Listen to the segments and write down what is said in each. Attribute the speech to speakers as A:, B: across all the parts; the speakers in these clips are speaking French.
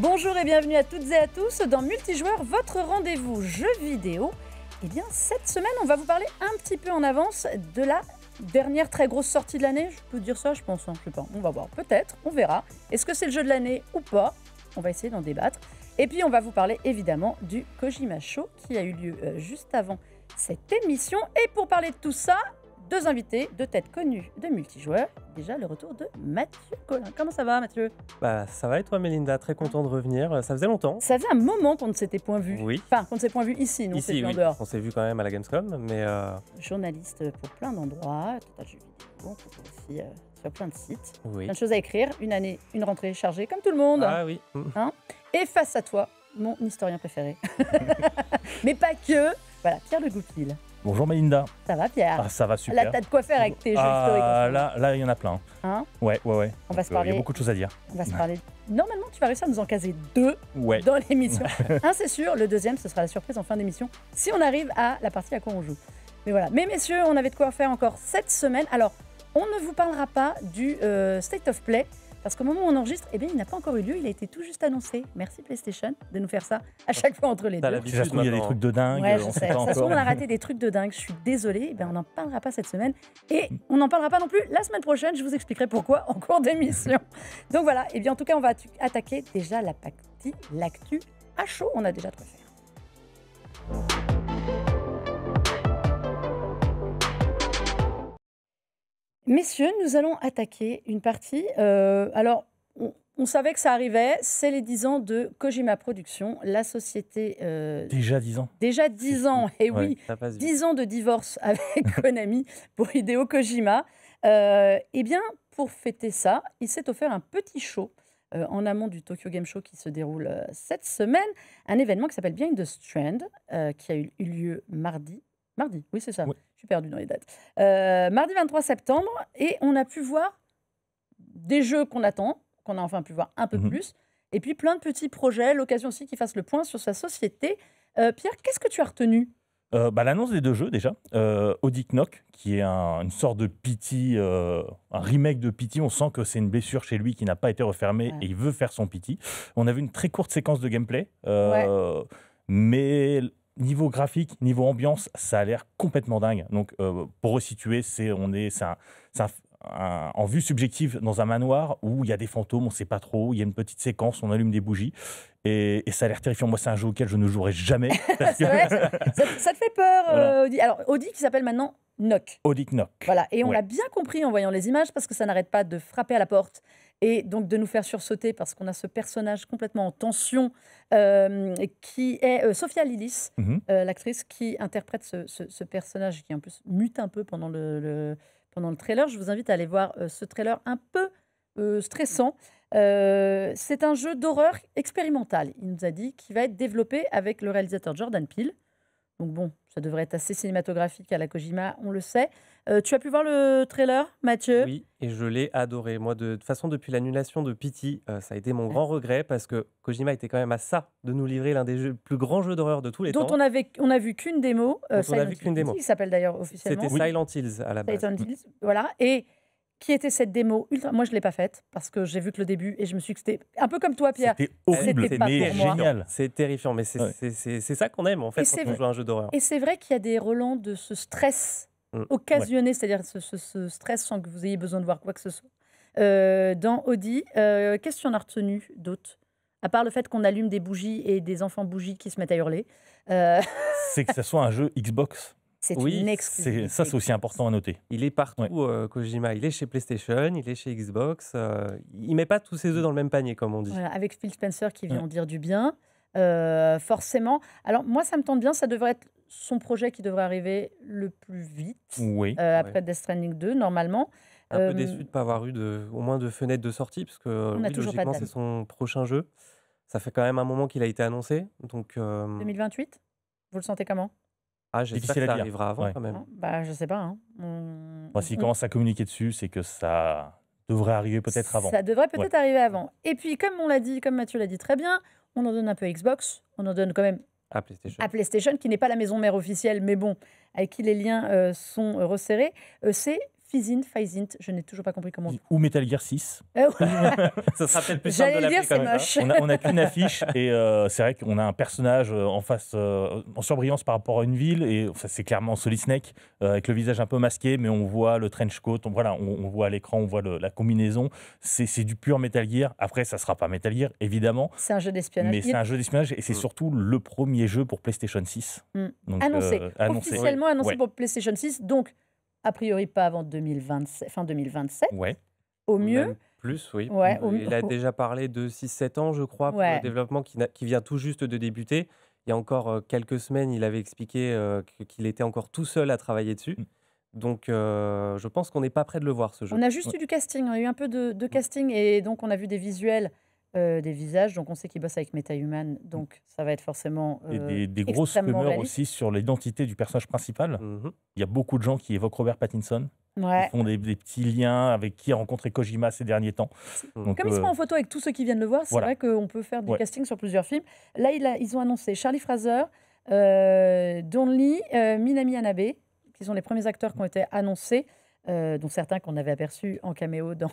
A: Bonjour et bienvenue à toutes et à tous dans Multijoueur, votre rendez-vous jeux vidéo. Eh bien, cette semaine, on va vous parler un petit peu en avance de la dernière très grosse sortie de l'année. Je peux dire ça, je pense, hein, je sais pas. On va voir, peut-être, on verra. Est-ce que c'est le jeu de l'année ou pas? On va essayer d'en débattre. Et puis, on va vous parler évidemment du Kojima Show qui a eu lieu juste avant cette émission. Et pour parler de tout ça, deux invités, deux têtes connues de Multijoueur. Déjà, le retour de Mathieu Collin. Comment ça va, Mathieu?
B: Ça va et toi, Mélinda? Très content de revenir. Ça faisait longtemps.
A: Ça faisait un moment qu'on ne s'était point vu.
B: Oui.
A: Enfin, qu'on ne s'est point vu ici, nous, on s'est
B: Ici,
A: vu en
B: oui.
A: dehors.
B: On s'est vu quand même à la Gamescom, mais
A: Journaliste pour plein d'endroits, total jeux vidéo, on trouve aussi sur plein de sites.
B: oui.
A: Plein de choses à écrire, une année, une rentrée chargée, comme tout le monde.
B: Ah oui.
A: Et face à toi, mon historien préféré. Mais pas que. Voilà, Pierre Le Goupil.
C: Bonjour Mélinda.
A: Ça va, Pierre?
C: Ah, ça va super.
A: Là, t'as de quoi faire avec tes jeux historiques. en ce moment.
C: Là, il y en a plein.
A: Hein?
C: Ouais.
A: On va
C: Donc,
A: se
C: il y
A: parler.
C: a beaucoup de choses à dire.
A: On va se parler. Normalement, tu vas réussir à nous en caser deux
C: Ouais.
A: dans l'émission. Un, c'est sûr. Le deuxième, ce sera la surprise en fin d'émission, si on arrive à la partie à quoi on joue. Mais voilà. Mais messieurs, on avait de quoi faire encore cette semaine. Alors, on ne vous parlera pas du State of Play, parce qu'au moment où on enregistre, eh bien, il n'a pas encore eu lieu. Il a été tout juste annoncé. Merci PlayStation de nous faire ça à chaque fois entre les
B: T'as
A: deux.
B: l'habitude.
C: Si ça se trouve, il y a des trucs de dingue.
A: Ouais, je
C: on
A: sais.
C: sait pas
A: Ça se trouve,
C: encore.
A: on a raté des trucs de dingue. Je suis désolée. Eh ben, on n'en parlera pas cette semaine. Et on n'en parlera pas non plus la semaine prochaine. Je vous expliquerai pourquoi en cours d'émission. Donc voilà. Eh bien, en tout cas, on va attaquer déjà la partie, l'actu à chaud. On a déjà de quoi faire. Messieurs, nous allons attaquer une partie. Alors, on savait que ça arrivait. C'est les 10 ans de Kojima Productions, la société.
C: Déjà 10 ans.
A: Déjà 10 ans, et
C: Ouais.
A: oui,
B: Ça passe vite.
A: 10 ans de divorce avec Konami pour Hideo Kojima. Eh bien, pour fêter ça, il s'est offert un petit show en amont du Tokyo Game Show qui se déroule cette semaine. Un événement qui s'appelle Behind the Strand, qui a eu lieu mardi. Mardi, oui, c'est ça.
C: Oui.
A: Je suis perdue dans les dates. Mardi 23 septembre. Et on a pu voir des jeux qu'on attend, qu'on a enfin pu voir un peu plus. Et puis plein de petits projets, l'occasion aussi qu'il fasse le point sur sa société. Pierre, qu'est-ce que tu as retenu?
C: L'annonce des deux jeux déjà. Audi Knock, qui est une sorte de Pity, un remake de Pity. On sent que c'est une blessure chez lui qui n'a pas été refermée
A: Ouais.
C: et il veut faire son Pity. On a vu une très courte séquence de gameplay.
A: Ouais.
C: Mais niveau graphique, niveau ambiance, ça a l'air complètement dingue. Donc, pour resituer, en vue subjective dans un manoir où il y a des fantômes, on ne sait pas trop, il y a une petite séquence, on allume des bougies et ça a l'air terrifiant. Moi, c'est un jeu auquel je ne jouerai jamais. Parce que-
A: C'est vrai, ça te fait peur,
C: Voilà.
A: Audi? Alors, Audi qui s'appelle maintenant Knock.
C: Audi Knock.
A: Voilà, et on
C: Ouais.
A: l'a bien compris en voyant les images parce que ça n'arrête pas de frapper à la porte et donc de nous faire sursauter parce qu'on a ce personnage complètement en tension qui est Sophia Lillis,
C: Mhm.
A: l'actrice qui interprète ce personnage qui en plus mute un peu pendant le trailer. Je vous invite à aller voir ce trailer un peu stressant. C'est un jeu d'horreur expérimental, il nous a dit, qui va être développé avec le réalisateur Jordan Peele. Donc bon, ça devrait être assez cinématographique à la Kojima, on le sait. Tu as pu voir le trailer, Mathieu?
B: Oui, et je l'ai adoré. Moi, de toute façon, depuis l'annulation de Pity, ça a été mon grand regret parce que Kojima était quand même à ça de nous livrer l'un des plus grands jeux d'horreur de tous les
A: Dont
B: temps.
A: on a vu qu'une démo,
B: on a
A: Silent
B: vu qu'une
A: Hill,
B: démo.
A: qui s'appelle d'ailleurs officiellement
B: C'était Silent Hills à la base.
A: Silent Hill, voilà. Et qui était cette démo ultra... Moi, je ne l'ai pas faite parce que j'ai vu que le début et je me suis dit que c'était un peu comme toi, Pierre.
C: C'était horrible,
A: C'était pas
C: mais
A: pour moi.
C: génial.
B: C'est terrifiant, mais
C: Ouais.
B: c'est ça qu'on aime en fait
A: Et
B: quand
A: c'est
B: on
A: vrai.
B: joue à un jeu d'horreur.
A: Et c'est vrai qu'il y a des relents de ce stress occasionné, c'est-à-dire ce stress sans que vous ayez besoin de voir quoi que ce soit. Dans Audi, qu'est-ce que tu en as retenu d'autre? À part le fait qu'on allume des bougies et des enfants bougies qui se mettent à hurler.
C: C'est que ce soit un jeu Xbox.
A: C'est
B: Oui,
A: une exclusivité.
C: Ça, c'est aussi important à noter.
B: Il est partout,
C: Ouais.
B: Kojima. Il est chez PlayStation, il est chez Xbox. Il met pas tous ses œufs dans le même panier, comme on dit.
A: Voilà, avec Phil Spencer qui vient
C: Ouais.
A: en dire du bien, forcément. Alors moi, ça me tente bien, ça devrait être son projet qui devrait arriver le plus vite,
C: Oui.
A: après Death Stranding 2, normalement.
B: Un peu
A: Euh,
B: déçu de ne pas avoir eu au moins de fenêtre de sortie, parce que
A: n'a
B: oui,
A: toujours pas de
B: logiquement,
A: date.
B: c'est son prochain jeu. Ça fait quand même un moment qu'il a été annoncé. Donc,
A: 2028? Vous le sentez comment?
B: j'espère
C: Difficile
B: que ça
C: à dire.
B: arrivera avant
C: Ouais.
B: quand même.
A: Hein, bah, je sais pas. Hein.
C: S'il commence à communiquer dessus, c'est que ça devrait arriver peut-être avant.
A: Ça devrait peut-être arriver avant. Et puis, comme on l'a dit, comme Mathieu l'a dit très bien, on en donne un peu à Xbox, on en donne quand même
B: Ah, PlayStation.
A: à PlayStation, qui n'est pas la maison mère officielle, mais bon, avec qui les liens sont resserrés. C'est Physint, je n'ai toujours pas compris comment.
C: Ou Metal Gear 6.
B: Ça sera peut-être plus simple de
A: J'allais le dire,
B: l'appeler
A: c'est
B: quand même, hein.
A: moche.
C: On a qu'une affiche et c'est vrai qu'on a un personnage en face, en surbrillance par rapport à une ville et ça c'est clairement Solid Snake avec le visage un peu masqué, mais on voit le trench coat, on voit à l'écran, on voit la combinaison. C'est du pur Metal Gear. Après, ça sera pas Metal Gear évidemment,
A: C'est un jeu d'espionnage.
C: mais c'est un jeu d'espionnage et c'est surtout le premier jeu pour PlayStation 6. Donc,
A: Annoncé,
C: annoncé.
A: officiellement annoncé
C: Ouais.
A: pour PlayStation 6, donc a priori pas avant 2027, fin 2027,
C: Ouais.
A: au mieux.
B: Même plus, oui.
A: Ouais,
B: Il a déjà parlé de 6-7 ans, je crois, pour
A: Ouais.
B: le développement qui vient tout juste de débuter. Il y a encore quelques semaines, il avait expliqué qu'il était encore tout seul à travailler dessus. Donc, je pense qu'on n'est pas près de le voir, ce jeu.
A: On a juste eu du casting, on a eu un peu de casting et donc on a vu des visuels, des visages, donc on sait qu'ils bossent avec MetaHuman, donc ça va être forcément
C: Et des grosses
A: extrêmement
C: rumeurs
A: réaliste.
C: aussi sur l'identité du personnage principal.
B: Mhm.
C: Il y a beaucoup de gens qui évoquent Robert Pattinson.
A: Ouais.
C: Ils font des petits liens avec qui a rencontré Kojima ces derniers temps. Donc,
A: Comme ils sont en photo avec tous ceux qui viennent le voir, c'est
C: voilà.
A: vrai qu'on peut faire du
C: Ouais.
A: casting sur plusieurs films. Là, ils ont annoncé Charlie Fraser, Don Lee, Minami Hanabe, qui sont les premiers acteurs qui ont été annoncés, dont certains qu'on avait aperçus en caméo dans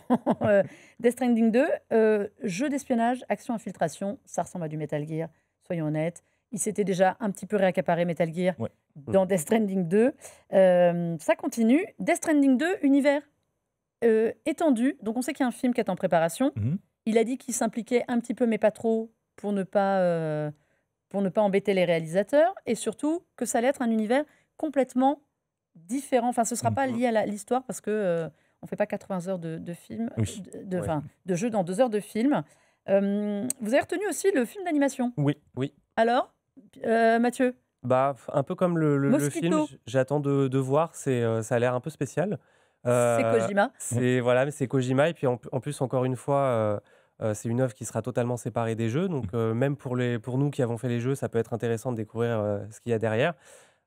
A: Death Stranding 2. Jeu d'espionnage, action-infiltration, ça ressemble à du Metal Gear, soyons honnêtes. Il s'était déjà un petit peu réaccaparé Metal Gear
C: Ouais.
A: dans Death Stranding 2. Ça continue. Death Stranding 2, univers étendu. Donc on sait qu'il y a un film qui est en préparation.
C: Mhm.
A: Il a dit qu'il s'impliquait un petit peu, mais pas trop, pour ne pas embêter les réalisateurs. Et surtout, que ça allait être un univers complètement différent. Enfin, ce ne sera pas lié à l'histoire parce que on ne fait pas 80 heures de film,
C: Oui.
A: de jeu dans 2 heures de film. Vous avez retenu aussi le film d'animation.
C: Oui.
A: Alors, Mathieu?
B: Bah, un peu comme le
A: Mosquito.
B: film, j'attends de voir. Ça a l'air un peu spécial.
A: C'est Kojima.
B: Voilà, mais c'est Kojima. Et puis en plus, encore une fois, c'est une œuvre qui sera totalement séparée des jeux. Donc, même pour nous qui avons fait les jeux, ça peut être intéressant de découvrir ce qu'il y a derrière.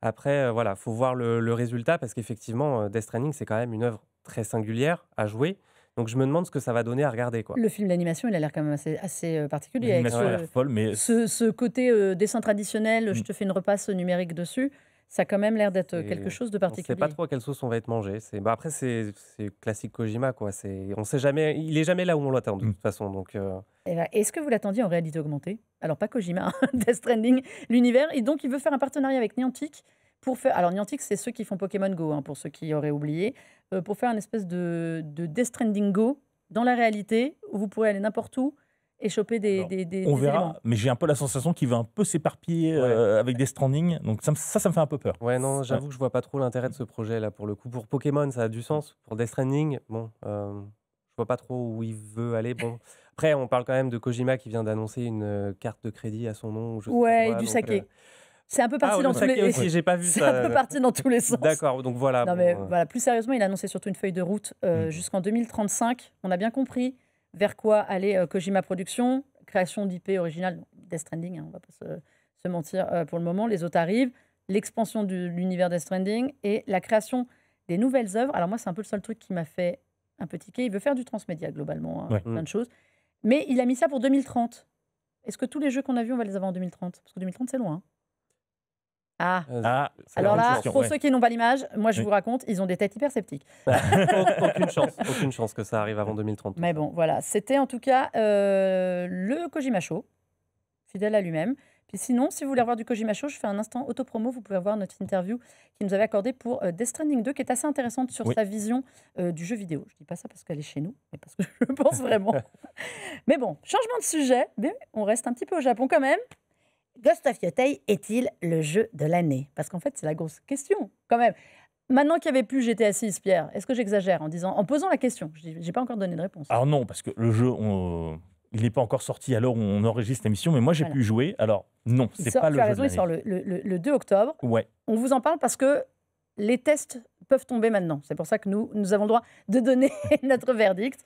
B: Après, voilà, faut voir le résultat parce qu'effectivement, Death Stranding, c'est quand même une œuvre très singulière à jouer. Donc, je me demande ce que ça va donner à regarder, quoi.
A: Le film d'animation, il a l'air quand même assez particulier. Avec
C: L'animation a l'air folle, mais
A: ce côté dessin traditionnel, je te fais une repasse numérique dessus, ça a quand même l'air d'être quelque chose de
B: On ne sait
A: particulier.
B: pas trop à quelle sauce on va être mangé. Après, c'est classique Kojima, quoi. On sait jamais. Il est jamais là où on l'attend, de toute façon. Donc,
A: Eh ben, est-ce que vous l'attendiez en réalité augmentée? Alors, pas Kojima, hein, Death Stranding, l'univers. Et donc, il veut faire un partenariat avec Niantic pour faire. Alors, Niantic, c'est ceux qui font Pokémon Go, hein, pour ceux qui auraient oublié, pour faire une espèce de Death Stranding Go dans la réalité, où vous pourrez aller n'importe où et choper des
C: on
A: des
C: verra.
A: éléments.
C: Mais j'ai un peu la sensation qu'il va un peu s'éparpiller avec des Stranding. Donc ça me fait un peu peur.
B: ouais, non, j'avoue que je vois pas trop l'intérêt de ce projet-là pour le coup. Pour Pokémon, ça a du sens. Pour Death Stranding, bon, je vois pas trop où il veut aller. Bon, après, on parle quand même de Kojima qui vient d'annoncer une carte de crédit à son nom. Ou je sais pas
A: Ouais,
B: quoi,
A: et du
B: donc,
A: saké. C'est un peu parti
B: le
A: dans tous
B: saké
A: les.
B: aussi, j'ai pas vu
A: C'est
B: ça.
A: un peu parti dans tous les sens.
B: D'accord, donc voilà.
A: Non,
B: bon,
A: mais voilà, plus sérieusement, il a annoncé surtout une feuille de route jusqu'en 2035. On a bien compris vers quoi allait Kojima Productions, création d'IP originale, Death Stranding, hein, on va pas se mentir pour le moment. Les autres arrivent, l'expansion de l'univers Death Stranding et la création des nouvelles œuvres. Alors moi, c'est un peu le seul truc qui m'a fait un peu tiquer. Il veut faire du transmédia globalement, hein,
C: Ouais.
A: plein de choses. Mais il a mis ça pour 2030. Est-ce que tous les jeux qu'on a vus, on va les avoir en 2030? Parce que 2030, c'est loin. Ah,
B: c'est
A: alors
B: la
A: là,
B: question,
A: pour
C: ouais.
A: ceux qui n'ont pas l'image, moi je
C: Oui.
A: vous raconte, ils ont des têtes hyper sceptiques.
B: aucune chance que ça arrive avant 2030.
A: Mais bon, voilà, c'était en tout cas le Kojima Show, fidèle à lui-même. Puis sinon, si vous voulez revoir du Kojima Show, je fais un instant autopromo, vous pouvez voir notre interview qu'il nous avait accordée pour Death Stranding 2, qui est assez intéressante sur
C: Oui.
A: sa vision du jeu vidéo. Je dis pas ça parce qu'elle est chez nous, mais parce que je le pense vraiment. Mais bon, changement de sujet, mais on reste un petit peu au Japon quand même. Ghost of Yotei est-il le jeu de l'année? Parce qu'en fait, c'est la grosse question, quand même. Maintenant qu'il n'y avait plus GTA 6, Pierre, est-ce que j'exagère en posant la question? Je n'ai pas encore donné de réponse.
C: Alors non, parce que le jeu, il n'est pas encore sorti à l'heure où on enregistre l'émission, mais moi j'ai
A: Voilà.
C: pu y jouer. Alors non,
A: Il
C: c'est
A: sort-
C: pas
A: tu
C: le
A: as
C: jeu
A: raison,
C: de
A: il sort
C: l'année.
A: le 2 octobre.
C: Ouais.
A: On vous en parle parce que les tests peuvent tomber maintenant. C'est pour ça que nous avons le droit de donner notre verdict.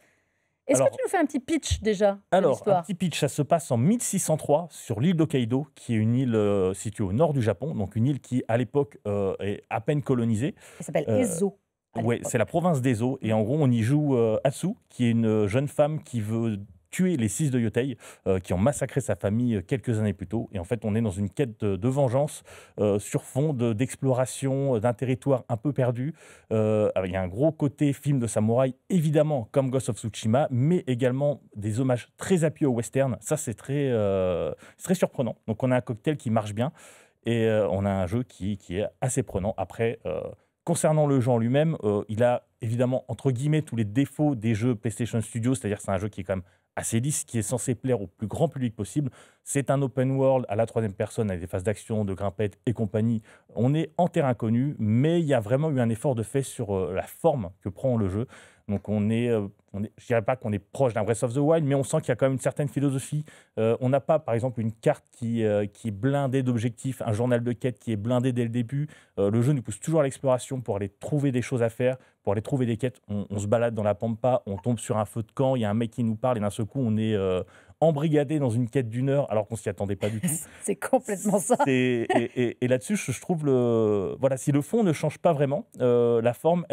A: Est-ce que
C: Alors-
A: tu nous fais un petit pitch déjà de
C: Alors, un
A: l'histoire?
C: petit pitch, ça se passe en 1603 sur l'île d'Hokkaido, qui est une île située au nord du Japon, donc une île qui, à l'époque, est à peine colonisée.
A: Ça s'appelle
C: euh,
A: Ezo. à
C: Ouais,
A: l'époque.
C: c'est la province d'Ezo, et en gros, on y joue Atsu, qui est une jeune femme qui veut tué les 6 de Yotei, qui ont massacré sa famille quelques années plus tôt. Et en fait, on est dans une quête de vengeance sur fond d'exploration d'un territoire un peu perdu. Il y a un gros côté film de samouraï, évidemment, comme Ghost of Tsushima, mais également des hommages très appuyés au western. Ça, c'est très surprenant. Donc, on a un cocktail qui marche bien et on a un jeu qui est assez prenant. Après, concernant le jeu en lui-même, il a évidemment, entre guillemets, tous les défauts des jeux PlayStation Studios, c'est-à-dire que c'est un jeu qui est quand même assez lisse, qui est censé plaire au plus grand public possible. C'est un open world à la troisième personne avec des phases d'action, de grimpette et compagnie. On est en terrain connu, mais il y a vraiment eu un effort de fait sur la forme que prend le jeu. Donc je ne dirais pas qu'on est proche d'un Breath of the Wild, mais on sent qu'il y a quand même une certaine philosophie. On n'a pas, par exemple, une carte qui est blindée d'objectifs, un journal de quête qui est blindé dès le début. Le jeu nous pousse toujours à l'exploration pour aller trouver des choses à faire, pour aller trouver des quêtes. On se balade dans la pampa, on tombe sur un feu de camp, il y a un mec qui nous parle et d'un seul coup, on est embrigadé dans une quête d'1 heure alors qu'on s'y attendait pas du tout.
A: C'est complètement ça.
C: Et là-dessus, je trouve voilà, si le fond ne change pas vraiment, la forme,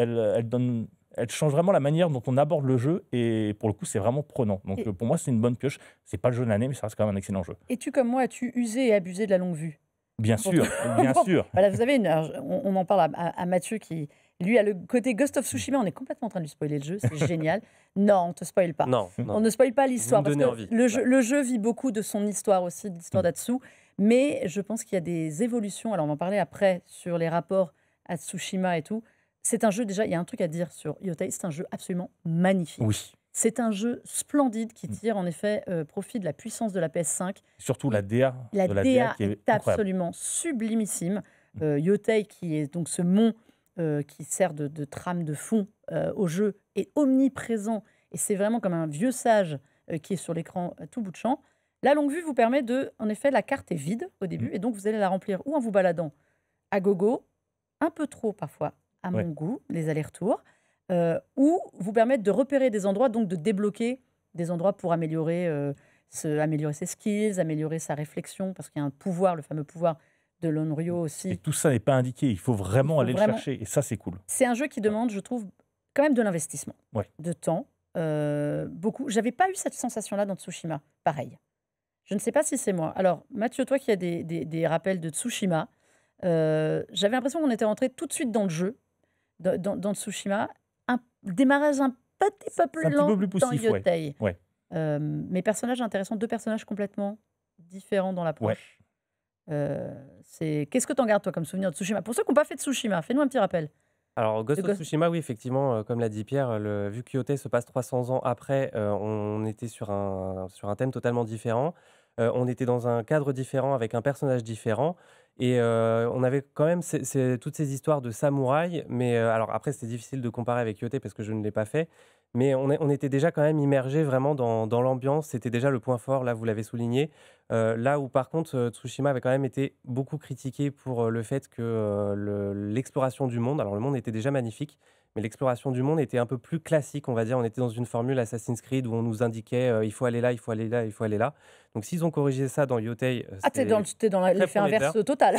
C: elle change vraiment la manière dont on aborde le jeu et pour le coup, c'est vraiment prenant. Donc pour moi, c'est une bonne pioche. C'est pas le jeu de l'année, mais ça reste quand même un excellent jeu.
A: Et tu, comme moi, as-tu usé et abusé de la longue vue?
C: Bien sûr, bien sûr.
A: Voilà, vous avez on en parle à Mathieu qui, lui, a le côté Ghost of Tsushima. On est complètement en train de lui spoiler le jeu, c'est génial. Non, on te spoil pas.
B: Non,
A: On ne spoil pas l'histoire
B: Vous me
A: parce
B: donnez
A: que
B: envie.
A: le jeu vit beaucoup de son histoire aussi, de l'histoire d'Atsu. Mais je pense qu'il y a des évolutions. Alors, on va en parler après sur les rapports à Tsushima et tout. C'est un jeu, déjà, il y a un truc à dire sur Yotei, c'est un jeu absolument magnifique.
C: Oui.
A: C'est un jeu splendide qui tire en effet profit de la puissance de la PS5.
C: Surtout la DA.
A: La
C: de
A: DA
C: qui
A: est
C: incroyable.
A: absolument sublimissime. Yotei, qui est donc ce mont qui sert de trame de fond au jeu, est omniprésent. Et c'est vraiment comme un vieux sage qui est sur l'écran à tout bout de champ. La longue vue vous permet en effet, la carte est vide au début, et donc vous allez la remplir ou en vous baladant à gogo, un peu trop parfois à mon goût, les allers-retours, ou vous permettre de repérer des endroits, donc de débloquer des endroits pour améliorer ses skills, améliorer sa réflexion, parce qu'il y a un pouvoir, le fameux pouvoir de l'Onryo aussi.
C: Et tout ça n'est pas indiqué, il faut vraiment aller le chercher, et ça c'est cool.
A: C'est un jeu qui demande, je trouve, quand même de l'investissement, de temps, beaucoup. J'avais pas eu cette sensation-là dans Tsushima, pareil. Je ne sais pas si c'est moi. Alors, Mathieu, toi qui as des rappels de Tsushima, j'avais l'impression qu'on était rentré tout de suite dans le jeu, dans Tsushima. Un démarrage un petit peu plus lent dans Yotei. Mes personnages intéressants, 2 personnages complètement différents dans l'approche. Qu'est-ce que tu en gardes, toi, comme souvenir de Tsushima? Pour ceux qui n'ont pas fait de Tsushima, fais-nous un petit rappel.
B: Alors, Ghost of Tsushima, oui, effectivement, comme l'a dit Pierre, vu que Yotei se passe 300 ans après, on était sur un thème totalement différent. On était dans un cadre différent, avec un personnage différent. Et on avait quand même toutes ces histoires de samouraï. Mais alors après, c'était difficile de comparer avec Yotei parce que je ne l'ai pas fait. Mais on était déjà quand même immergé vraiment dans l'ambiance. C'était déjà le point fort, là, vous l'avez souligné. Là où, par contre, Tsushima avait quand même été beaucoup critiqué pour le fait que l'exploration du monde... Alors, le monde était déjà magnifique, mais l'exploration du monde était un peu plus classique, on va dire. On était dans une formule Assassin's Creed où on nous indiquait il faut aller là, il faut aller là, il faut aller là. Donc, s'ils ont corrigé ça dans Yotei...
A: t'es dans l'effet inverse total.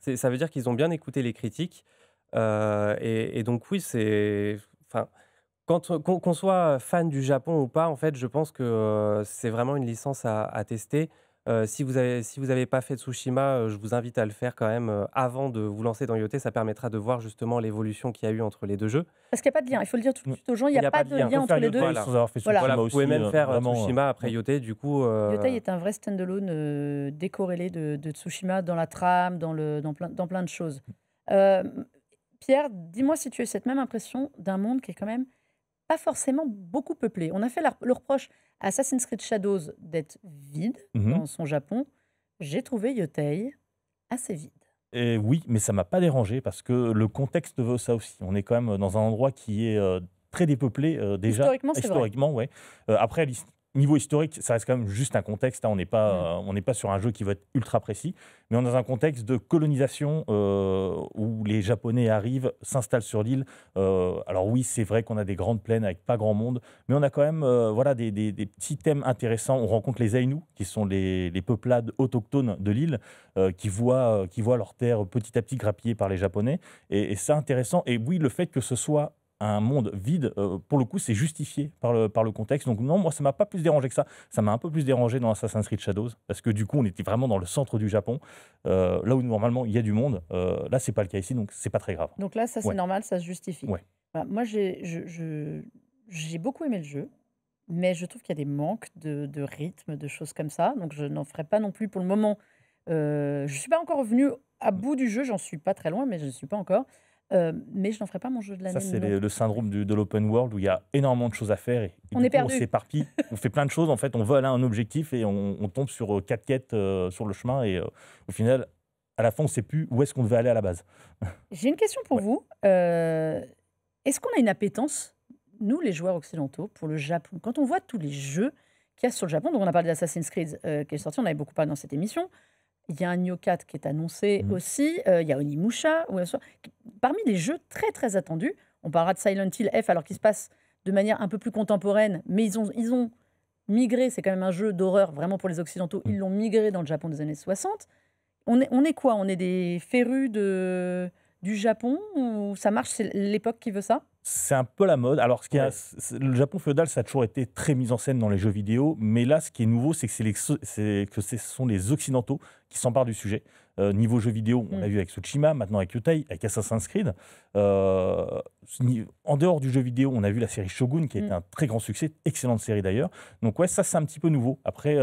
B: Ça veut dire qu'ils ont bien écouté les critiques. Et donc, oui, c'est... Enfin, qu'on soit fan du Japon ou pas, en fait, je pense que c'est vraiment une licence à tester. Si vous avez pas fait Tsushima, je vous invite à le faire quand même avant de vous lancer dans Yotei. Ça permettra de voir justement l'évolution qu'il y a eu entre les deux jeux.
A: Parce qu'il n'y a pas de lien. Il faut le dire tout de suite aux gens, il n'y a pas de lien entre les deux.
B: Voilà, vous pouvez même faire Tsushima après Yotei. Du coup,
A: Yotei est un vrai standalone décorrélé de Tsushima dans la trame, dans plein de choses. Pierre, dis-moi si tu as cette même impression d'un monde qui est quand même pas forcément beaucoup peuplé. On a fait le reproche à Assassin's Creed Shadows d'être vide dans son Japon. J'ai trouvé Yotei assez vide.
C: Et oui, mais ça m'a pas dérangé parce que le contexte veut ça aussi. On est quand même dans un endroit qui est très dépeuplé déjà.
A: Historiquement, c'est vrai.
C: Ouais. Après, niveau historique, ça reste quand même juste un contexte. Hein. On n'est pas sur un jeu qui va être ultra précis, mais on est dans un contexte de colonisation où les Japonais arrivent, s'installent sur l'île. Alors oui, c'est vrai qu'on a des grandes plaines avec pas grand monde, mais on a quand même des petits thèmes intéressants. On rencontre les Ainu, qui sont les peuplades autochtones de l'île, qui voient leur terre petit à petit grappillée par les Japonais. Et c'est intéressant. Et oui, le fait que ce soit un monde vide, pour le coup, c'est justifié par le contexte. Donc non, moi, ça m'a pas plus dérangé que ça. Ça m'a un peu plus dérangé dans Assassin's Creed Shadows, parce que du coup, on était vraiment dans le centre du Japon, là où normalement il y a du monde. Là, c'est pas le cas ici, donc c'est pas très grave.
A: Donc là, ça c'est
C: Ouais,
A: normal, ça se justifie.
C: ouais.
A: Voilà, moi, j'ai beaucoup aimé le jeu, mais je trouve qu'il y a des manques de rythme, de choses comme ça. Donc je n'en ferai pas non plus pour le moment. Je ne suis pas encore revenue à
C: Mmh.
A: bout du jeu, j'en suis pas très loin, mais je ne suis pas encore. Mais je n'en ferai pas mon jeu de
C: Ça,
A: l'année
C: c'est
A: non plus.
C: le syndrome de l'open world où il y a énormément de choses à faire et
A: On
C: du
A: est
C: coup, on
A: perdu.
C: s'éparpille, on fait plein de choses. En fait, on veut aller à un objectif et on tombe sur 4 quêtes sur le chemin et au final, à la fin, on ne sait plus où est-ce qu'on devait aller à la base.
A: J'ai une question pour
C: Ouais.
A: vous. Est-ce qu'on a une appétence, nous les joueurs occidentaux, pour le Japon? Quand on voit tous les jeux qu'il y a sur le Japon, donc on a parlé d'Assassin's Creed qui est sorti, on avait beaucoup parlé dans cette émission. Il y a un Nioh 4 qui est annoncé
C: Mhm.
A: aussi. Il y a Onimusha. Parmi les jeux très très attendus, on parlera de Silent Hill F alors qu'il se passe de manière un peu plus contemporaine, mais ils ont migré, c'est quand même un jeu d'horreur vraiment pour les Occidentaux,
C: Mm.
A: ils l'ont migré dans le Japon des années 60. On est quoi? On est des férus du Japon ou ça marche, c'est l'époque qui veut ça?
C: C'est un peu la mode. Alors, ce qui a,
B: Ouais.
C: le Japon féodal, ça a toujours été très mis en scène dans les jeux vidéo, mais là, ce qui est nouveau, c'est que, ce sont les Occidentaux qui s'emparent du sujet. Niveau jeux vidéo, on l'a
A: Mm.
C: vu avec Tsushima, maintenant avec Yotei, avec Assassin's Creed. En dehors du jeu vidéo, on a vu la série Shogun, qui a été
A: Mm.
C: un très grand succès, excellente série d'ailleurs. Donc ouais, ça, c'est un petit peu nouveau. Après,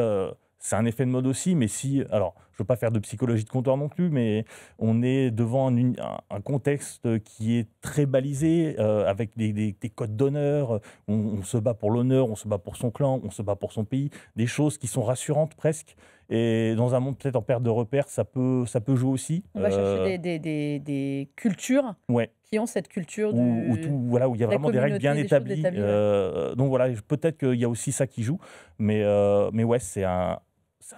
C: c'est un effet de mode aussi, mais si... Alors, je ne veux pas faire de psychologie de comptoir non plus, mais on est devant un contexte qui est très balisé, avec des codes d'honneur. On se bat pour l'honneur, on se bat pour son clan, on se bat pour son pays. Des choses qui sont rassurantes presque. Et dans un monde peut-être en perte de repères, ça peut jouer aussi.
A: On va chercher des cultures
C: Ouais.
A: qui ont cette culture
C: Où voilà, où il y a
A: de la
C: vraiment des règles bien
A: communauté, des choses
C: établies.
A: établies, ouais.
C: Donc voilà, peut-être qu'il y a aussi ça qui joue. Mais ouais, c'est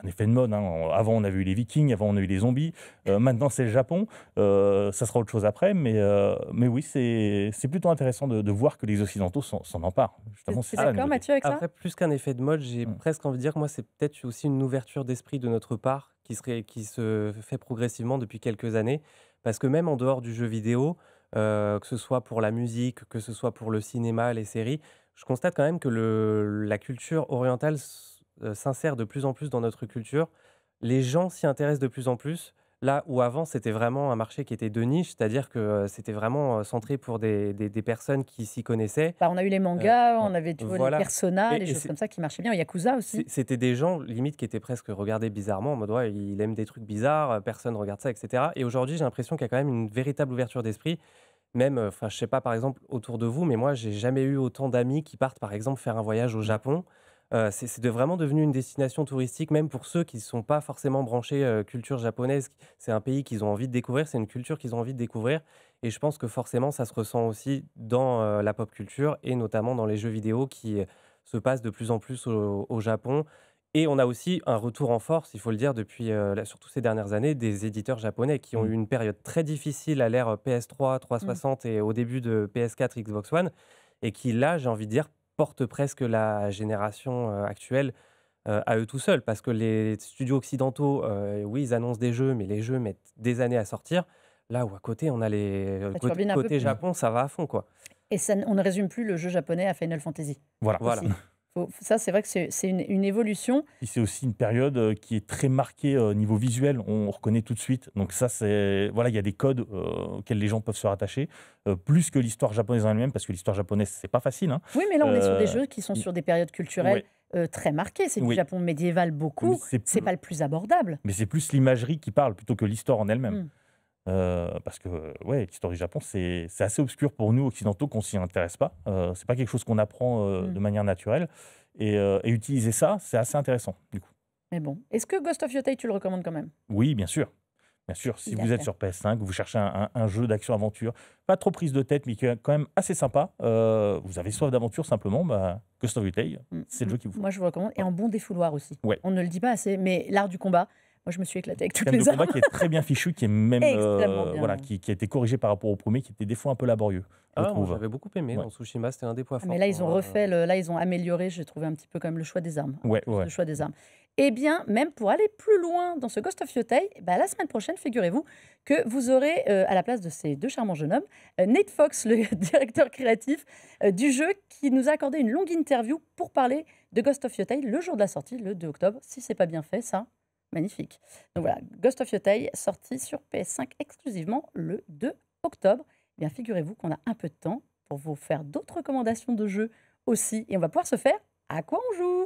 C: un effet de mode, hein. Avant, on a vu les Vikings, avant, on a eu les zombies. Maintenant, c'est le Japon. Ça sera autre chose après. Mais oui, c'est plutôt intéressant de voir que les Occidentaux s'en emparent. Justement,
A: Tu
C: c'est
A: es
C: ça la
A: d'accord,
C: nouveauté.
A: Mathieu, avec ça?
B: Après, plus qu'un effet de mode, j'ai
C: Mm.
B: presque envie de dire que moi, c'est peut-être aussi une ouverture d'esprit de notre part qui se fait progressivement depuis quelques années. Parce que même en dehors du jeu vidéo, que ce soit pour la musique, que ce soit pour le cinéma, les séries, je constate quand même que la culture orientale s'insère de plus en plus dans notre culture. Les gens s'y intéressent de plus en plus. Là où avant, c'était vraiment un marché qui était de niche, c'est-à-dire que c'était vraiment centré pour des personnes qui s'y connaissaient.
A: Bah, on a eu les
B: Euh,
A: mangas,
C: Ouais.
A: on avait, tu vois, les
B: voilà.
A: Persona, les
B: Et
A: choses
B: c'est
A: comme ça qui marchaient bien. Yakuza aussi.
B: c'était des gens, limite, qui étaient presque regardés bizarrement, en mode, ouais, il aime des trucs bizarres, personne regarde ça, etc. Et aujourd'hui, j'ai l'impression qu'il y a quand même une véritable ouverture d'esprit. Même, enfin, je sais pas, par exemple, autour de vous, mais moi, j'ai jamais eu autant d'amis qui partent, par exemple, faire un voyage au Japon. C'est vraiment devenu une destination touristique, même pour ceux qui ne sont pas forcément branchés culture japonaise. C'est un pays qu'ils ont envie de découvrir, c'est une culture qu'ils ont envie de découvrir. Et je pense que forcément, ça se ressent aussi dans la pop culture et notamment dans les jeux vidéo qui se passent de plus en plus au Japon. Et on a aussi un retour en force, il faut le dire, depuis surtout ces dernières années, des éditeurs japonais qui ont eu
C: Mm.
B: une période très difficile à l'ère PS3,
A: Mm.
B: 360 et au début de PS4, Xbox One, et qui, là, j'ai envie de dire, portent presque la génération actuelle à eux tout seuls. Parce que les studios occidentaux, oui, ils annoncent des jeux, mais les jeux mettent des années à sortir. Là où à côté, on a
A: Ça
B: côté,
A: turbine un peu
B: côté
A: plus.
B: Japon, ça va à fond, quoi.
A: Et ça, on ne résume plus le jeu japonais à Final Fantasy
C: Voilà.
B: Voilà.
A: aussi. Ça, c'est vrai que c'est une évolution.
C: Puis c'est aussi une période qui est très marquée niveau visuel, on reconnaît tout de suite. Donc ça, c'est voilà, il y a des codes auxquels les gens peuvent se rattacher, plus que l'histoire japonaise en elle-même, parce que l'histoire japonaise, c'est pas facile, hein.
A: Oui, mais là, on est sur des
C: Euh,
A: jeux qui sont sur des périodes culturelles très marquées. C'est du
C: Oui.
A: Japon médiéval beaucoup.
C: Mais c'est
A: C'est
C: plus-
A: pas le plus abordable.
C: Mais c'est plus l'imagerie qui parle plutôt que l'histoire en elle-même.
A: Mm.
C: Parce que ouais, l'histoire du Japon, c'est assez obscur pour nous occidentaux qu'on s'y intéresse pas. C'est pas quelque chose qu'on apprend de manière naturelle. Et utiliser ça, c'est assez intéressant du coup.
A: Mais bon, est-ce que Ghost of Yotei, tu le recommandes quand même?
C: Oui, bien sûr. Bien sûr, si
A: Il a
C: vous êtes
A: fait.
C: sur PS5, vous cherchez un jeu d'action-aventure, pas trop prise de tête, mais qui est quand même assez sympa, vous avez soif d'aventure simplement, bah, Ghost of Yotei, c'est le jeu qu'il vous faut.
A: Moi, je vous recommande. Et en bon défouloir aussi.
C: Ouais.
A: On ne le dit pas assez, mais l'art du combat, moi, je me suis éclatée avec toutes
C: Thème de
A: les
C: combat
A: armes.
C: qui est très bien fichu, qui est même
A: Extrêmement bien.
C: voilà, qui a été corrigé par rapport au premier, qui était des fois un peu laborieux, je
B: Ah, moi,
C: trouve.
B: j'avais beaucoup aimé
C: Ouais.
B: dans Tsushima, c'était un des points
A: Ah,
B: forts.
A: mais là, ils
B: pour
A: ont
B: moi.
A: refait, là, ils ont amélioré, j'ai trouvé un petit peu quand même le choix des armes.
C: Ouais, ouais.
A: Le choix des armes. Eh bien, même pour aller plus loin dans ce Ghost of Yotei, bah, la semaine prochaine, figurez-vous que vous aurez, à la place de ces deux charmants jeunes hommes, Nate Fox, le directeur créatif du jeu, qui nous a accordé une longue interview pour parler de Ghost of Yotei le jour de la sortie, le 2 octobre. Si c'est pas bien fait, ça, magnifique. Donc voilà, Ghost of Yotei, sorti sur PS5 exclusivement le 2 octobre. Eh bien, figurez-vous qu'on a un peu de temps pour vous faire d'autres recommandations de jeux aussi. Et on va pouvoir se faire à quoi on joue.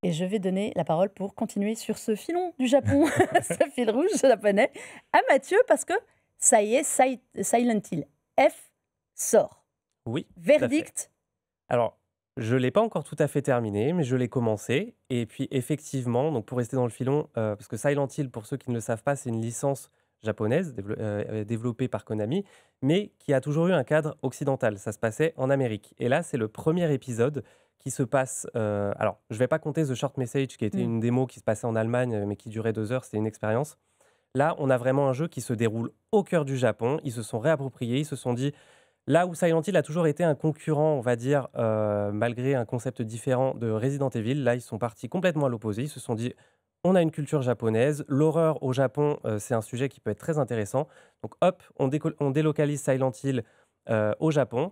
A: Et je vais donner la parole pour continuer sur ce filon du Japon, ce fil rouge japonais, à Mathieu, parce que ça y est, Silent Hill F sort.
B: Oui, tout à fait.
A: Verdict,
B: Alors, je ne l'ai pas encore tout à fait terminé, mais je l'ai commencé. Et puis, effectivement, donc pour rester dans le filon, parce que Silent Hill, pour ceux qui ne le savent pas, c'est une licence japonaise développée par Konami, mais qui a toujours eu un cadre occidental. Ça se passait en Amérique. Et là, c'est le premier épisode qui se passe. Alors, je ne vais pas compter The Short Message, qui était une démo qui se passait en Allemagne, mais qui durait 2 heures. C'était une expérience. Là, on a vraiment un jeu qui se déroule au cœur du Japon. Ils se sont réappropriés, ils se sont dit, là où Silent Hill a toujours été un concurrent, on va dire, malgré un concept différent de Resident Evil, là, ils sont partis complètement à l'opposé. Ils se sont dit, on a une culture japonaise, l'horreur au Japon, c'est un sujet qui peut être très intéressant. Donc hop, on délocalise Silent Hill au Japon.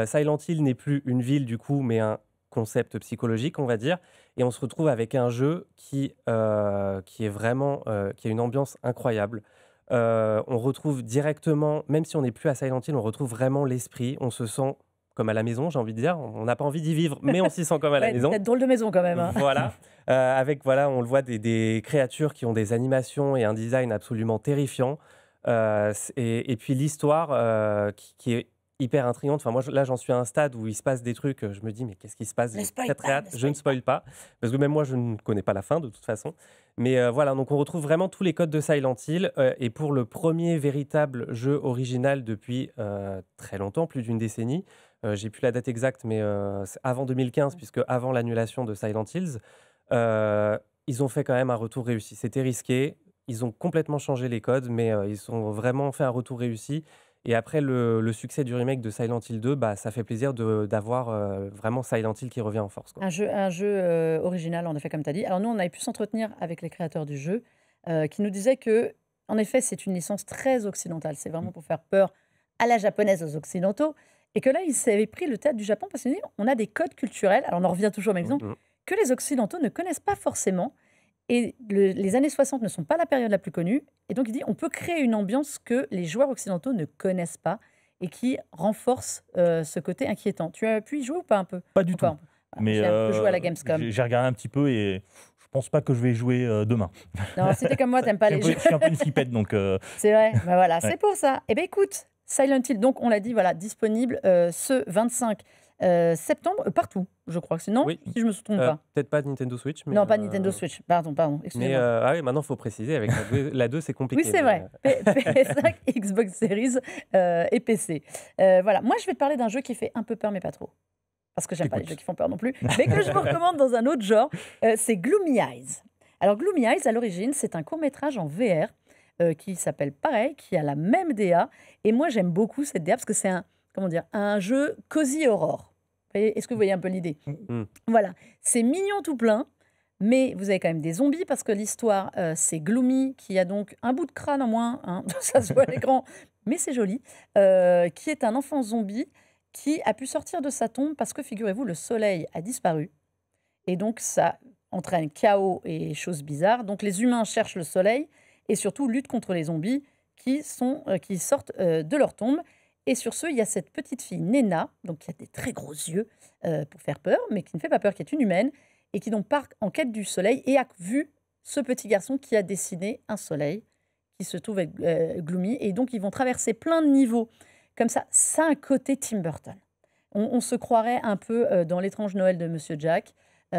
B: Silent Hill n'est plus une ville du coup, mais un concept psychologique, on va dire. Et on se retrouve avec un jeu qui est vraiment, qui a une ambiance incroyable. On retrouve directement, même si on n'est plus à Silent Hill, on retrouve vraiment l'esprit. On se sent comme à la maison, j'ai envie de dire. On n'a pas envie d'y vivre, mais on s'y sent comme à la
A: ouais,
B: maison.
A: peut-être drôle de maison quand même. Hein.
B: Voilà. Avec, voilà, on le voit, des créatures qui ont des animations et un design absolument terrifiant. Et puis l'histoire qui est hyper intrigante. Enfin, moi, là, j'en suis à un stade où il se passe des trucs. Je me dis, mais qu'est-ce qui se passe?
A: Ne
B: J'ai
A: spoil
B: très, très
A: pas,
B: hâte.
A: ne
B: Je ne
A: spoil
B: spoil pas. Parce que même moi, je ne connais pas la fin, de toute façon. Mais voilà, donc on retrouve vraiment tous les codes de Silent Hill. Et pour le premier véritable jeu original depuis très longtemps, plus d'une décennie, j'ai plus la date exacte, mais c'est avant 2015, puisque avant l'annulation de Silent Hills, ils ont fait quand même un retour réussi. C'était risqué. Ils ont complètement changé les codes, mais ils ont vraiment fait un retour réussi. Et après le succès du remake de Silent Hill 2, bah, ça fait plaisir d'avoir vraiment Silent Hill qui revient en force, quoi.
A: Un jeu original, en effet, comme tu as dit. Alors nous, on avait pu s'entretenir avec les créateurs du jeu, qui nous disaient que, en effet, c'est une licence très occidentale. C'est vraiment pour faire peur à la japonaise, aux occidentaux. Et que là, ils avaient pris le théâtre du Japon parce qu'ils disaient, on a des codes culturels, alors on en revient toujours à même exemple, que les occidentaux ne connaissent pas forcément. Et les années 60 ne sont pas la période la plus connue. Et donc, il dit on peut créer une ambiance que les joueurs occidentaux ne connaissent pas et qui renforce ce côté inquiétant. Tu as pu y jouer ou pas un peu?
C: Pas du
A: Ou pas
C: tout.
A: un peu.
C: Mais
A: J'ai un peu joué à la Gamescom.
C: j'ai regardé un petit peu et je pense pas que je vais y jouer demain.
A: Non, si t'es comme moi, t'aimes pas
C: Je
A: les
C: suis un
A: jeux.
C: peu- je suis un peu une flippette, donc
A: C'est vrai, bah voilà,
C: Ouais.
A: c'est pour ça. Eh bien écoute, Silent Hill, donc on l'a dit, voilà, disponible ce 25 septembre, partout, je crois que c'est. Non,
B: Oui.
A: si je me trompe pas.
B: Peut-être pas Nintendo Switch, mais
A: Non, pas Nintendo Switch, pardon,
B: Mais
A: excusez-moi.
B: ah oui, maintenant, il faut préciser, avec la 2, c'est compliqué.
A: Oui, c'est
B: mais,
A: vrai. PS5, Xbox Series et PC. Voilà, moi je vais te parler d'un jeu qui fait un peu peur, mais pas trop. Parce que j'aime pas les
C: Écoute.
A: jeux qui font peur non plus. Mais que je vous recommande dans un autre genre, c'est Gloomy Eyes. Alors Gloomy Eyes, à l'origine, c'est un court-métrage en VR qui s'appelle pareil, qui a la même DA. Et moi j'aime beaucoup cette DA parce que c'est un jeu cozy horror. Est-ce que vous voyez un peu l'idée? Voilà, c'est mignon tout plein. Mais vous avez quand même des zombies parce que l'histoire, c'est Gloomy, qui a donc un bout de crâne en moins, hein, ça se voit à l'écran, mais c'est joli, qui est un enfant zombie qui a pu sortir de sa tombe parce que, figurez-vous, le soleil a disparu. Et donc, ça entraîne chaos et choses bizarres. Donc, les humains cherchent le soleil et surtout luttent contre les zombies qui sortent de leur tombe. Et sur ce, il y a cette petite fille, Nena, donc qui a des très gros yeux pour faire peur, mais qui ne fait pas peur, qui est une humaine, et qui donc part en quête du soleil et a vu ce petit garçon qui a dessiné un soleil qui se trouve avec Gloomy. Et donc, ils vont traverser plein de niveaux. Comme ça, ça a un côté Tim Burton. On se croirait un peu dans l'étrange Noël de Monsieur Jack. Il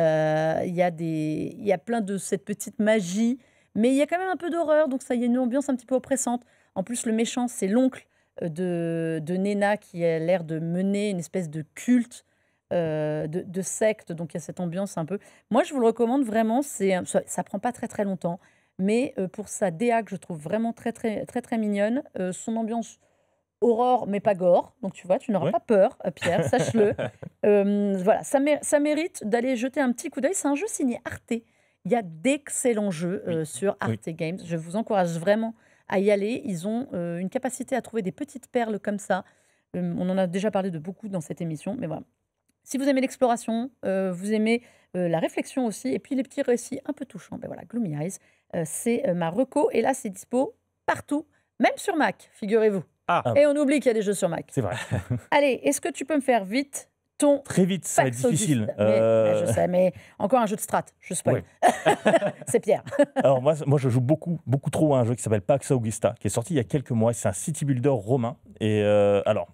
A: y a plein de cette petite magie, mais il y a quand même un peu d'horreur, donc ça y a une ambiance un petit peu oppressante. En plus, le méchant, c'est l'oncle de Nena qui a l'air de mener une espèce de culte, de secte, donc il y a cette ambiance un peu. Moi, je vous le recommande vraiment, ça prend pas très très longtemps, mais pour sa DA que je trouve vraiment très très très très mignonne, son ambiance horreur, mais pas gore. Donc tu vois, tu n'auras
C: Ouais.
A: pas peur, Pierre, sache-le. Voilà, ça mérite d'aller jeter un petit coup d'œil. C'est un jeu signé Arte. Il y a d'excellents jeux sur Arte Games. Je vous encourage vraiment à y aller. Ils ont une capacité à trouver des petites perles comme ça. On en a déjà parlé de beaucoup dans cette émission, mais voilà. Si vous aimez l'exploration, vous aimez la réflexion aussi, et puis les petits récits un peu touchants, ben voilà, Gloomy Eyes, c'est ma reco, et là c'est dispo partout, même sur Mac, figurez-vous.
B: Ah.
A: Et on oublie qu'il y a des jeux sur Mac.
C: C'est vrai.
A: Allez, est-ce que tu peux me faire vite ton
C: Très vite, ça va être
A: Pax
C: difficile.
A: Augusta? Je sais, mais encore un jeu de strat, je spoil. C'est Pierre.
C: Alors moi, je joue beaucoup trop à un jeu qui s'appelle Pax Augusta, qui est sorti il y a quelques mois. C'est un city builder romain. Et alors,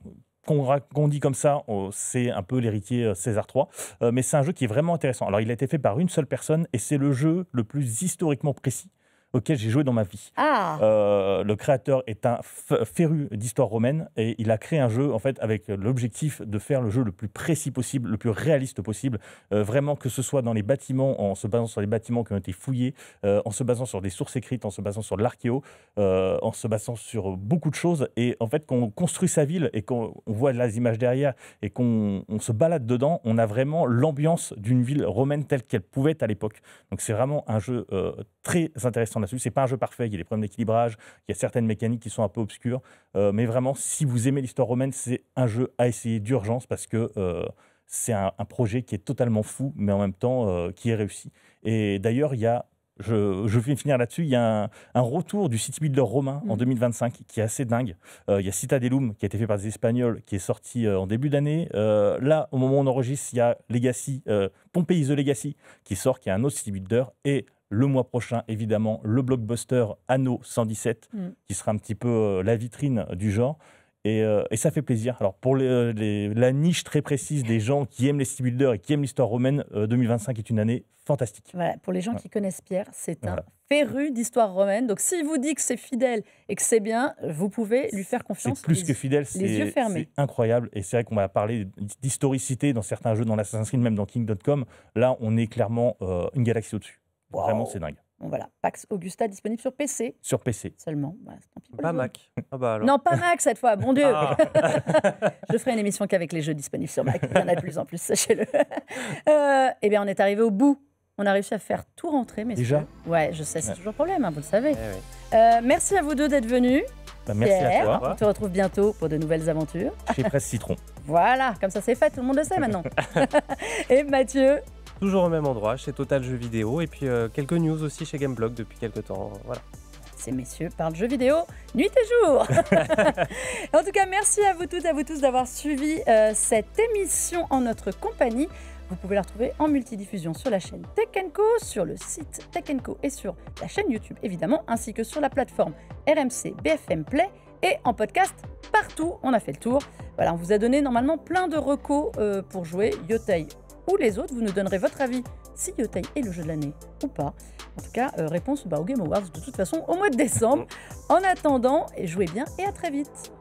C: qu'on dit comme ça, c'est un peu l'héritier César III. Mais c'est un jeu qui est vraiment intéressant. Alors, il a été fait par une seule personne et c'est le jeu le plus historiquement précis auquel j'ai joué dans ma vie. Le créateur est un féru d'histoire romaine et il a créé un jeu en fait avec l'objectif de faire le jeu le plus précis possible, le plus réaliste possible, vraiment que ce soit dans les bâtiments, en se basant sur les bâtiments qui ont été fouillés, en se basant sur des sources écrites, en se basant sur de l'archéo, en se basant sur beaucoup de choses, et en fait quand on construit sa ville et qu'on voit les images derrière et qu'on se balade dedans, on a vraiment l'ambiance d'une ville romaine telle qu'elle pouvait être à l'époque. Donc c'est vraiment un jeu très intéressant là-dessus. C'est pas un jeu parfait, il y a des problèmes d'équilibrage, il y a certaines mécaniques qui sont un peu obscures, mais vraiment, si vous aimez l'histoire romaine, c'est un jeu à essayer d'urgence parce que c'est un projet qui est totalement fou, mais en même temps qui est réussi. Et d'ailleurs, il y a, je vais finir là-dessus, il y a un retour du city builder romain en 2025 qui est assez dingue. Il y a Citadellum qui a été fait par des Espagnols, qui est sorti en début d'année. Là, au moment où on enregistre, il y a Legacy, Pompéi The Legacy qui sort, qui est un autre city builder, et le mois prochain, évidemment, le blockbuster Anno 117, qui sera un petit peu la vitrine du genre. Et ça fait plaisir. Alors, pour la niche très précise des gens qui aiment les city builders et qui aiment l'histoire romaine, 2025 est une année fantastique.
A: Voilà, pour les gens qui connaissent Pierre, c'est un féru d'histoire romaine. Donc, s'il vous dit que c'est fidèle et que c'est bien, vous pouvez lui faire confiance.
C: C'est plus que fidèle,
A: les yeux fermés.
C: C'est incroyable. Et c'est vrai qu'on va parler d'historicité dans certains jeux, dans l'Assassin's Creed, même dans King.com. Là, on est clairement une galaxie au-dessus.
A: Wow.
C: Vraiment, c'est dingue.
A: Bon, voilà, Pax Augusta disponible sur PC.
C: Sur PC.
A: Seulement. Voilà, tant pis pour
B: Pas
A: les
B: Mac. Ah bah alors.
A: Non, pas Mac cette fois, mon Dieu. Je ferai une émission qu'avec les jeux disponibles sur Mac. Il y en a de plus en plus, sachez-le. Eh bien, on est arrivé au bout. On a réussi à faire tout rentrer, messieurs.
C: Déjà ?
A: Ouais, je sais, c'est toujours le problème, hein, vous le savez.
B: Eh oui.
A: Merci à vous deux d'être venus.
C: Merci
A: Pierre,
C: à toi.
A: on te retrouve bientôt pour de nouvelles aventures.
C: Chez Presse Citron.
A: Voilà, comme ça c'est fait, tout le monde le sait maintenant. Et Mathieu?
B: Toujours au même endroit, chez Total Jeux Vidéo, et puis quelques news aussi chez Gameblog depuis quelques temps. Voilà.
A: Ces messieurs parlent jeux vidéo nuit et jour. En tout cas, merci à vous toutes, à vous tous d'avoir suivi cette émission en notre compagnie. Vous pouvez la retrouver en multidiffusion sur la chaîne Tech & Co, sur le site Tech & Co et sur la chaîne YouTube évidemment, ainsi que sur la plateforme RMC BFM Play et en podcast partout. On a fait le tour. Voilà, on vous a donné normalement plein de recos pour jouer Yotei ou les autres. Vous nous donnerez votre avis si Yotei est le jeu de l'année ou pas. En tout cas, réponse au Game Awards de toute façon au mois de décembre. En attendant, jouez bien et à très vite.